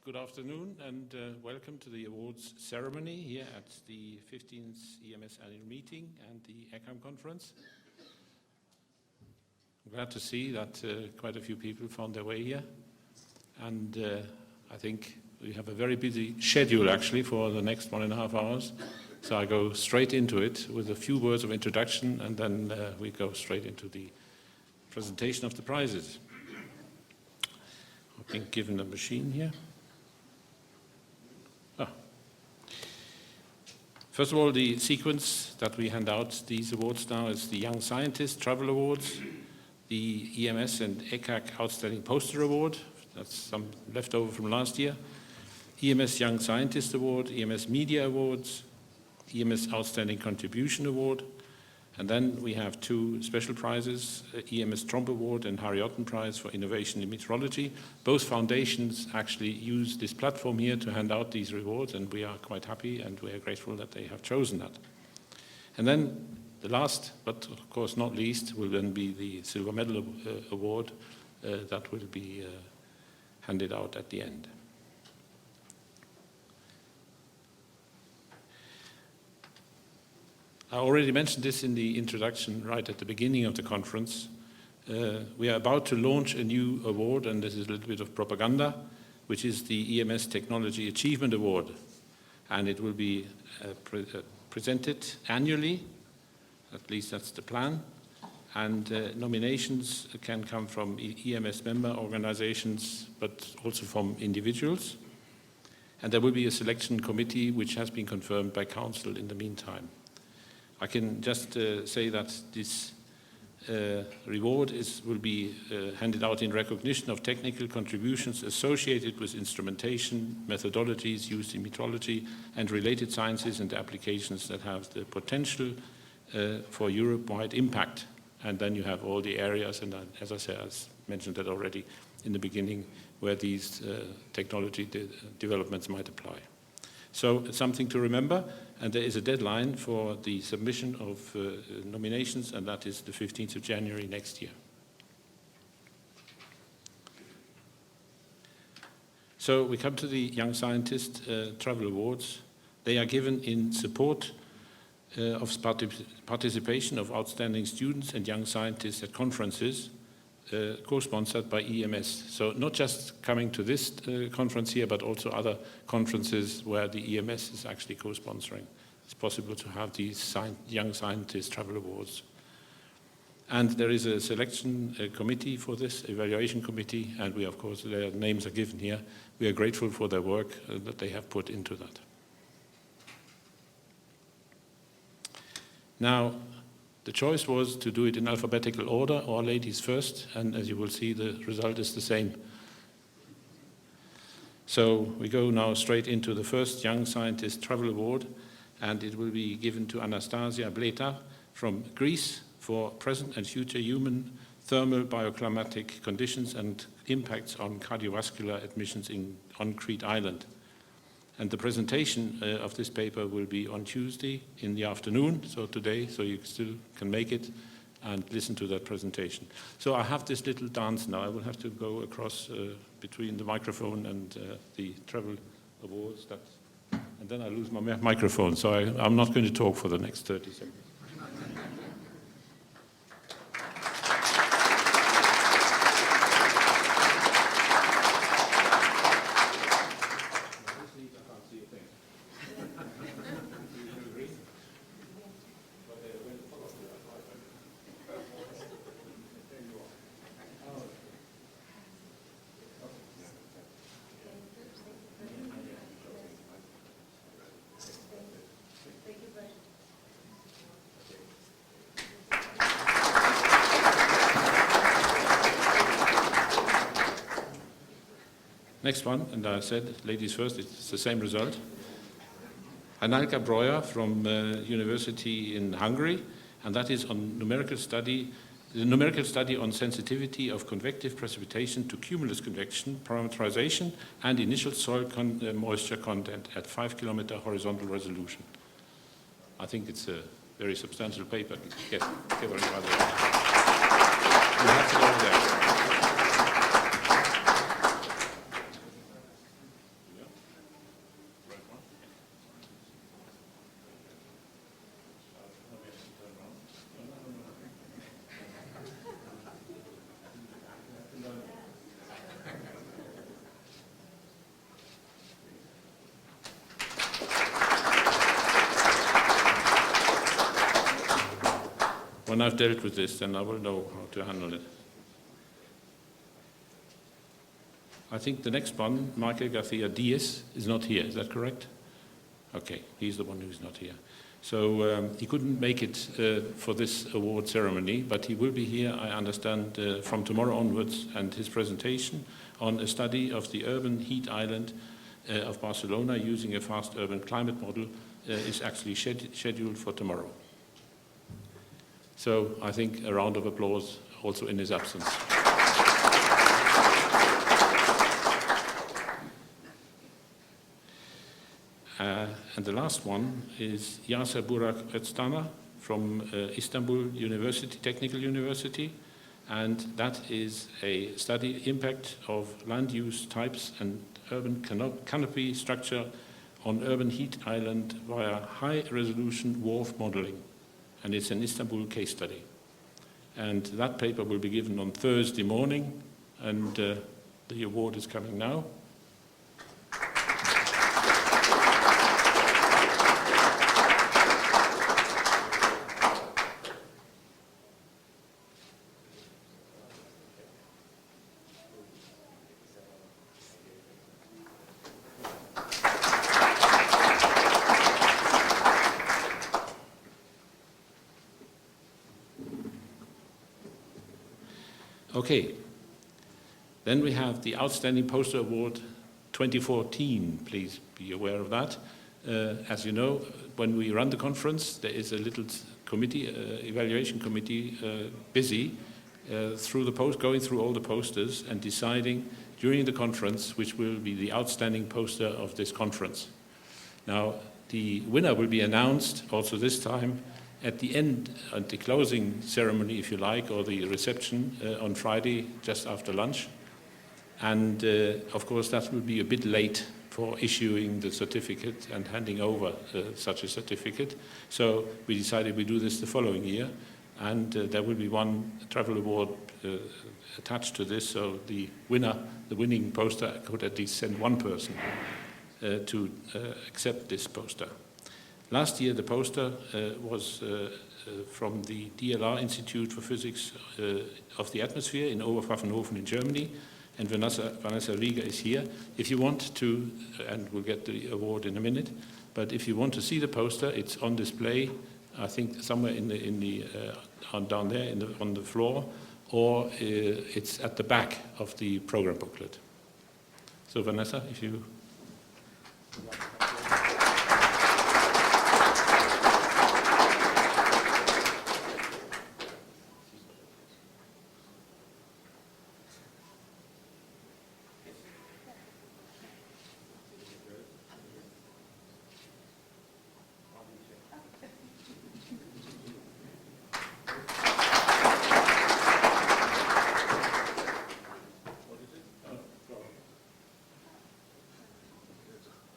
Good afternoon and welcome to the awards ceremony here at the 15th EMS annual meeting and the ECAM conference. I'm glad to see that quite a few people found their way here, and I think we have a very busy schedule actually for the next 1.5 hours. So I go straight into it with a few words of introduction, and then we go straight into the presentation of the prizes. I've been given a machine here. First of all, the sequence that we hand out these awards now is the Young Scientist Travel Awards, the EMS and ECAC Outstanding Poster Award, that's some leftover from last year, EMS Young Scientist Award, EMS Media Awards, EMS Outstanding Contribution Award, and then we have two special prizes, EMS Trump Award and Harry Otten Prize for Innovation in Meteorology. Both foundations actually use this platform here to hand out these rewards, and we are quite happy and we are grateful that they have chosen that. And then the last, but of course not least, will then be the Silver Medal Award that will be handed out at the end. I already mentioned this in the introduction right at the beginning of the conference. We are about to launch a new award, and this is a little bit of propaganda, which is the EMS Technology Achievement Award. And it will be presented annually, at least that's the plan. And nominations can come from EMS member organizations, but also from individuals. And there will be a selection committee which has been confirmed by Council in the meantime. I can just say that this reward will be handed out in recognition of technical contributions associated with instrumentation, methodologies used in metrology, and related sciences and applications that have the potential for Europe-wide impact. And then you have all the areas, and as I said, I mentioned that already in the beginning, where these technology developments might apply. So it's something to remember, and there is a deadline for the submission of nominations, and that is the 15th of January next year. So we come to the Young Scientist Travel Awards. They are given in support of participation of outstanding students and young scientists at conferences co-sponsored by EMS. So not just coming to this conference here, but also other conferences where the EMS is actually co-sponsoring. It's possible to have these Young Scientist Travel Awards. And there is a selection committee for this, evaluation committee, and we, of course, their names are given here. We are grateful for their work that they have put into that. Now, the choice was to do it in alphabetical order, or ladies first, and as you will see, the result is the same. So we go now straight into the first Young Scientist Travel Award, and it will be given to Anastasia Bleta from Greece for present and future human thermal bioclimatic conditions and impacts on cardiovascular admissions on Crete Island. And the presentation of this paper will be on Tuesday in the afternoon, so today, so you still can make it and listen to that presentation. So I have this little dance now. I will have to go across between the microphone and the travel awards, and then I lose my microphone, so I'm not going to talk for the next 30 seconds. Next one, and I said ladies first, it's the same result. Hanalka Breuer from University in Hungary, and that is on numerical study on sensitivity of convective precipitation to cumulus convection, parameterization, and initial soil moisture content at 5-kilometer horizontal resolution. I think it's a very substantial paper. Yes, you have to go there. when I've dealt with this, then I will know how to handle it. I think the next one, Michael Garcia Diaz, is not here. Is that correct? Okay, he's the one who's not here. So he couldn't make it for this award ceremony, but he will be here, I understand, from tomorrow onwards, and his presentation on a study of the urban heat island of Barcelona using a fast urban climate model is actually scheduled for tomorrow. So I think a round of applause also in his absence. And the last one is Yasser Burak Öztana from Istanbul University, Technical University, and that is a study impact of land use types and urban canopy structure on urban heat island via high-resolution WRF modeling, and it's an Istanbul case study. And that paper will be given on Thursday morning, and the award is coming now. Okay, then we have the Outstanding Poster Award 2014. Please be aware of that. As you know, when we run the conference, there is a little committee, evaluation committee, busy going through all the posters and deciding during the conference which will be the outstanding poster of this conference. Now, the winner will be announced also this time at the end, at the closing ceremony, if you like, or the reception on Friday, just after lunch. And of course, that will be a bit late for issuing the certificate and handing over such a certificate. So we decided we do this the following year, and there will be one travel award attached to this, so the winning poster could at least send one person to accept this poster. Last year, the poster was from the DLR Institute for Physics of the Atmosphere in Oberpfaffenhofen in Germany, and Vanessa Rieger is here. If you want to, and we'll get the award in a minute, but if you want to see the poster, it's on display, I think somewhere down there on the floor, or it's at the back of the program booklet. So Vanessa, if you...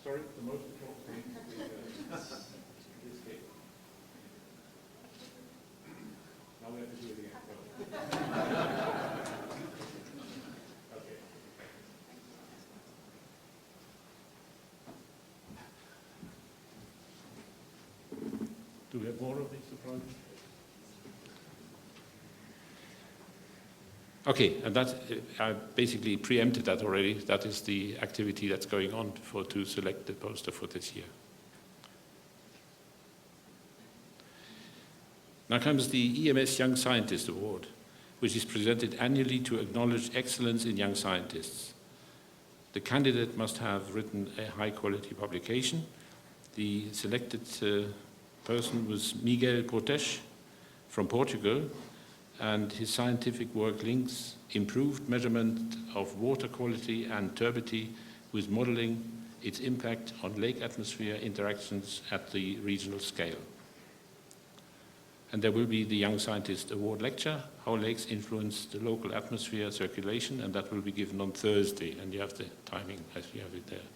Sorry, the most important thing is this cable. Now we have to do it again. Okay. Do we have more of these surprises? Okay, and that I basically preempted that already. That is the activity that's going on to select the poster for this year. Now comes the EMS Young Scientist Award, which is presented annually to acknowledge excellence in young scientists. The candidate must have written a high-quality publication. The selected person was Miguel Portes from Portugal, and his scientific work links improved measurement of water quality and turbidity with modeling its impact on lake atmosphere interactions at the regional scale. And there will be the Young Scientist Award lecture, How Lakes Influence the Local Atmosphere Circulation, and that will be given on Thursday, and you have the timing as you have it there.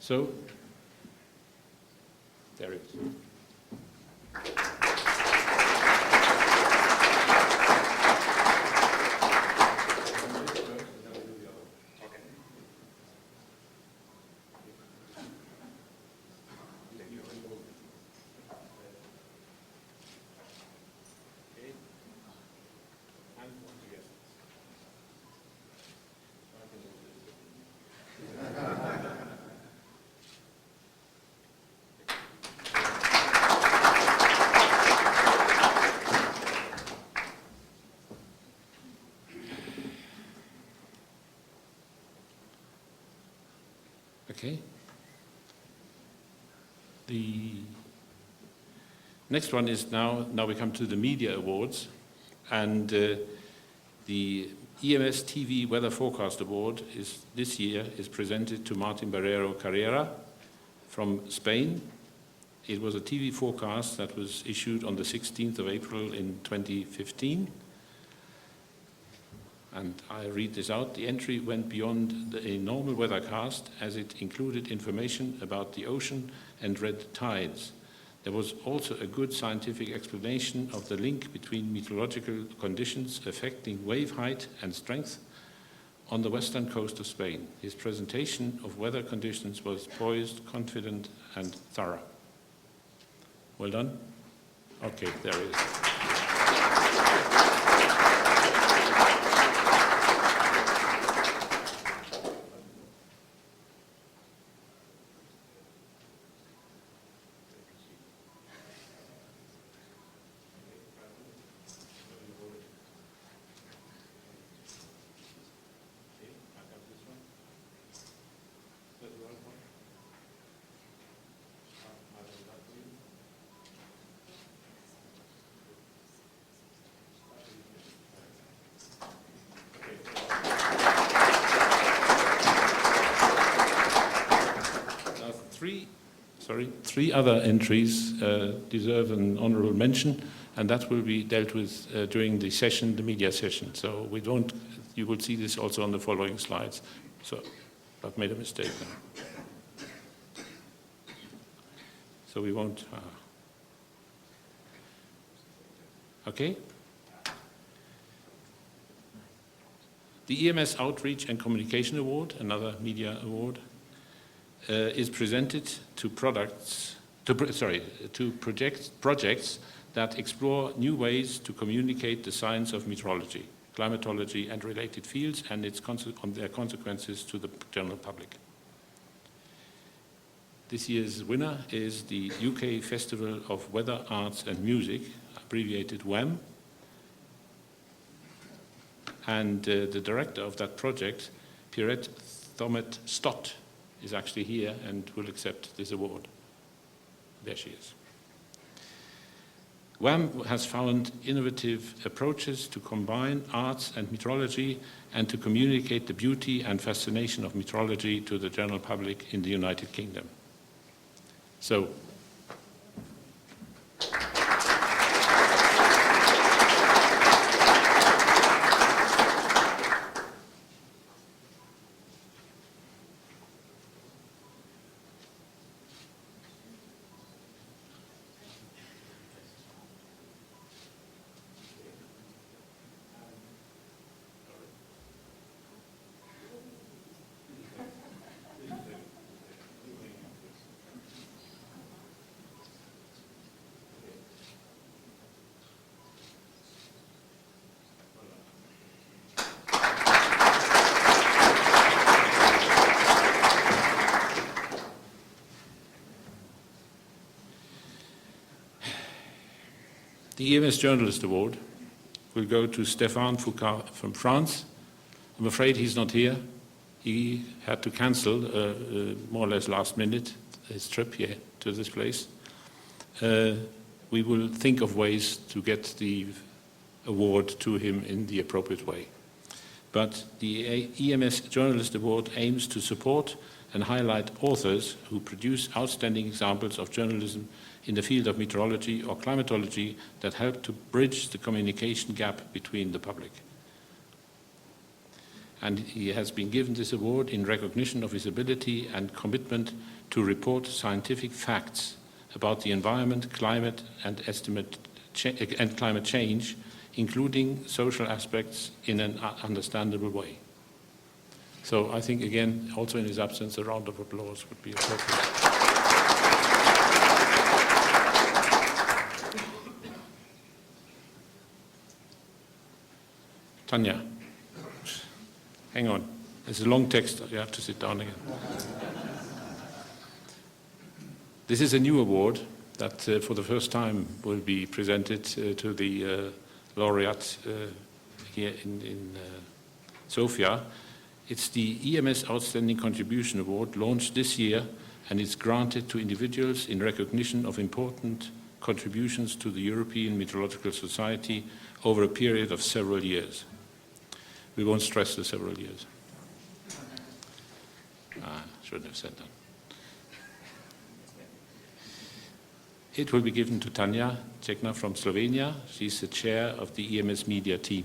So, there it is. Okay. The next one is now we come to the media awards, and the EMS TV Weather Forecast Award this year is presented to Martin Barrero Carrera from Spain. It was a TV forecast that was issued on the 16th of April in 2015. And I read this out. The entry went beyond a normal weathercast as it included information about the ocean and red tides. There was also a good scientific explanation of the link between meteorological conditions affecting wave height and strength on the western coast of Spain. His presentation of weather conditions was poised, confident, and thorough. Well done. Okay, there it is. Three other entries deserve an honorable mention, and that will be dealt with during the session, the media session. So you will see this also on the following slides. So I've made a mistake now. So we won't. Okay. The EMS Outreach and Communication Award, another media award, is presented to projects that explore new ways to communicate the science of meteorology, climatology, and related fields, and their consequences to the general public. This year's winner is the UK Festival of Weather, Arts and Music, abbreviated WAM, and the director of that project, Pierrette Thomet Stott, is actually here and will accept this award. There she is. WAM has found innovative approaches to combine arts and meteorology and to communicate the beauty and fascination of meteorology to the general public in the United Kingdom. So, the EMS Journalist Award will go to Stéphane Foucault from France. I'm afraid he's not here. He had to cancel, more or less last minute, his trip here to this place. We will think of ways to get the award to him in the appropriate way. But the EMS Journalist Award aims to support and highlight authors who produce outstanding examples of journalism in the field of meteorology or climatology that help to bridge the communication gap between the public. And he has been given this award in recognition of his ability and commitment to report scientific facts about the environment, climate, and climate change, including social aspects in an understandable way. So I think, again, also in his absence, a round of applause would be appropriate. Tanya, hang on. It's a long text. You have to sit down again. This is a new award that for the first time will be presented to the laureate here in Sofia. It's the EMS Outstanding Contribution Award launched this year, and it's granted to individuals in recognition of important contributions to the European Meteorological Society over a period of several years. We won't stress the several years. Shouldn't have said that. It will be given to Tanja Cekna from Slovenia. She's the chair of the EMS media team.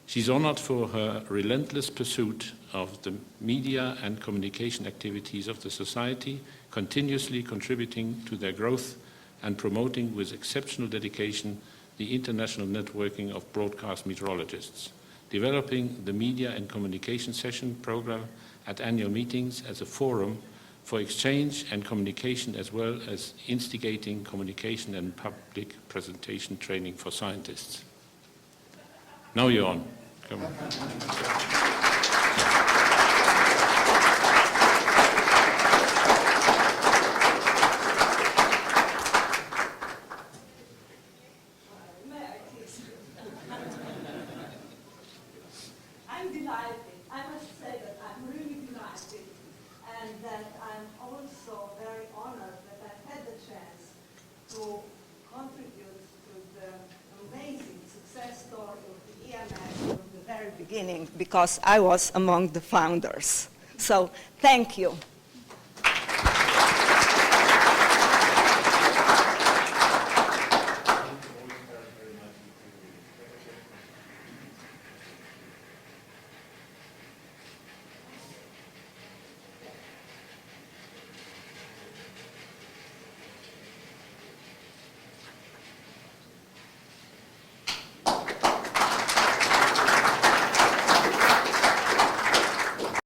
She's honored for her relentless pursuit of the media and communication activities of the Society, continuously contributing to their growth and promoting with exceptional dedication the international networking of broadcast meteorologists, developing the media and communication session program at annual meetings as a forum for exchange and communication, as well as instigating communication and public presentation training for scientists. Now you're on. Come on. I'm delighted. I must say that I'm really delighted, and that I'm also very honored that I've had the chance to contribute to the amazing success story of the EMS from the very beginning, because I was among the founders. So thank you.